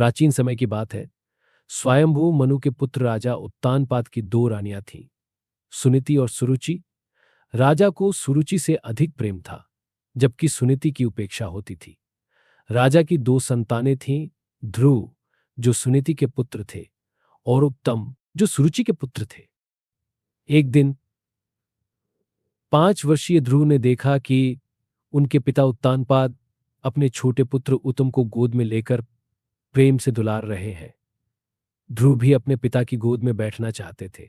प्राचीन समय की बात है। स्वयंभू मनु के पुत्र राजा उत्तानपाद की दो रानियां थीं, सुनीति और सुरुचि। राजा को सुरुचि से अधिक प्रेम था, जबकि सुनीति की उपेक्षा होती थी। राजा की दो संतानें थीं, ध्रुव जो सुनीति के पुत्र थे और उत्तम जो सुरुचि के पुत्र थे। एक दिन 5 वर्षीय ध्रुव ने देखा कि उनके पिता उत्तानपाद अपने छोटे पुत्र उत्तम को गोद में लेकर प्रेम से दुलार रहे हैं। ध्रुव भी अपने पिता की गोद में बैठना चाहते थे,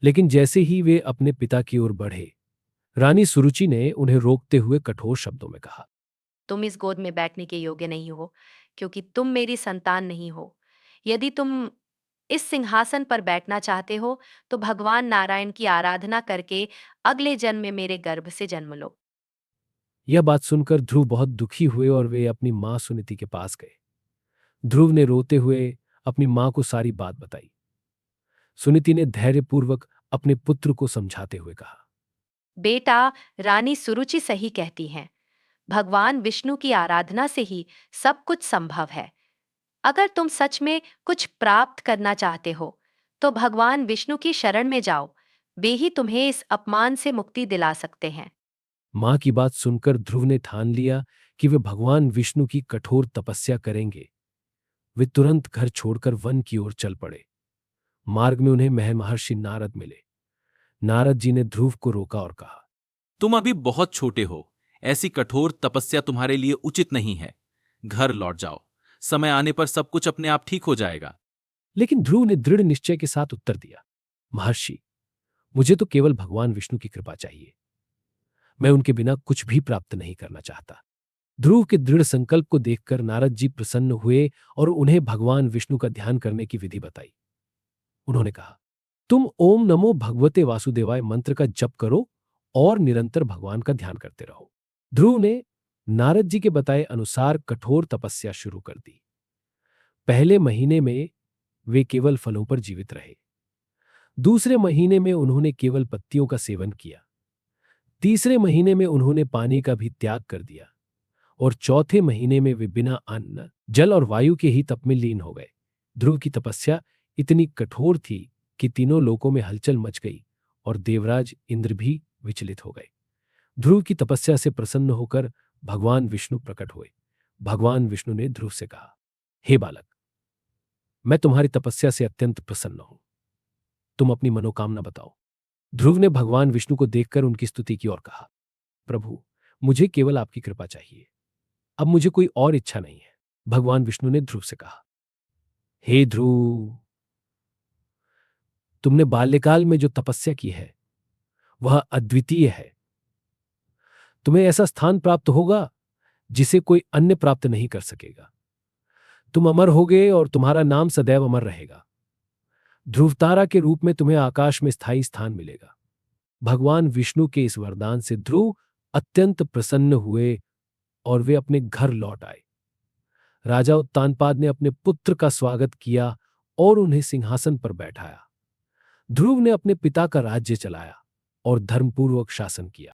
लेकिन जैसे ही वे अपने पिता की ओर बढ़े, रानी सुरुचि ने उन्हें रोकते हुए कठोर शब्दों में कहा, तुम इस गोद में बैठने के योग्य नहीं हो, क्योंकि तुम मेरी संतान नहीं हो। यदि तुम इस सिंहासन पर बैठना चाहते हो, तो भगवान नारायण की आराधना करके अगले जन्म में मेरे गर्भ से जन्म लो। यह बात सुनकर ध्रुव बहुत दुखी हुए और वे अपनी मां सुनीति के पास गए। ध्रुव ने रोते हुए अपनी मां को सारी बात बताई। सुनीति ने धैर्यपूर्वक अपने पुत्र को समझाते हुए कहा, बेटा, रानी सुरुचि सही कहती हैं। भगवान विष्णु की आराधना से ही सब कुछ संभव है। अगर तुम सच में कुछ प्राप्त करना चाहते हो, तो भगवान विष्णु की शरण में जाओ। वे ही तुम्हें इस अपमान से मुक्ति दिला सकते हैं। मां की बात सुनकर ध्रुव ने ठान लिया कि वे भगवान विष्णु की कठोर तपस्या करेंगे। वे तुरंत घर छोड़कर वन की ओर चल पड़े। मार्ग में उन्हें महर्षि नारद मिले। नारद जी ने ध्रुव को रोका और कहा, तुम अभी बहुत छोटे हो, ऐसी कठोर तपस्या तुम्हारे लिए उचित नहीं है। घर लौट जाओ, समय आने पर सब कुछ अपने आप ठीक हो जाएगा। लेकिन ध्रुव ने दृढ़ निश्चय के साथ उत्तर दिया, महर्षि, मुझे तो केवल भगवान विष्णु की कृपा चाहिए। मैं उनके बिना कुछ भी प्राप्त नहीं करना चाहता। ध्रुव के दृढ़ संकल्प को देखकर नारद जी प्रसन्न हुए और उन्हें भगवान विष्णु का ध्यान करने की विधि बताई। उन्होंने कहा, तुम ओम नमो भगवते वासुदेवाय मंत्र का जप करो और निरंतर भगवान का ध्यान करते रहो। ध्रुव ने नारद जी के बताए अनुसार कठोर तपस्या शुरू कर दी। पहले महीने में वे केवल फलों पर जीवित रहे। दूसरे महीने में उन्होंने केवल पत्तियों का सेवन किया। तीसरे महीने में उन्होंने पानी का भी त्याग कर दिया और चौथे महीने में वे बिना अन्न, जल और वायु के ही तप में लीन हो गए। ध्रुव की तपस्या इतनी कठोर थी कि तीनों लोकों में हलचल मच गई और देवराज इंद्र भी विचलित हो गए। ध्रुव की तपस्या से प्रसन्न होकर भगवान विष्णु प्रकट हुए। भगवान विष्णु ने ध्रुव से कहा, हे बालक, मैं तुम्हारी तपस्या से अत्यंत प्रसन्न हूं। तुम अपनी मनोकामना बताओ। ध्रुव ने भगवान विष्णु को देखकर उनकी स्तुति की और कहा, प्रभु, मुझे केवल आपकी कृपा चाहिए। अब मुझे कोई और इच्छा नहीं है। भगवान विष्णु ने ध्रुव से कहा, हे ध्रुव, तुमने बाल्यकाल में जो तपस्या की है वह अद्वितीय है। तुम्हें ऐसा स्थान प्राप्त होगा जिसे कोई अन्य प्राप्त नहीं कर सकेगा। तुम अमर होगे और तुम्हारा नाम सदैव अमर रहेगा। ध्रुवतारा के रूप में तुम्हें आकाश में स्थायी स्थान मिलेगा। भगवान विष्णु के इस वरदान से ध्रुव अत्यंत प्रसन्न हुए और वे अपने घर लौट आए। राजा उत्तानपाद ने अपने पुत्र का स्वागत किया और उन्हें सिंहासन पर बैठाया। ध्रुव ने अपने पिता का राज्य चलाया और धर्मपूर्वक शासन किया।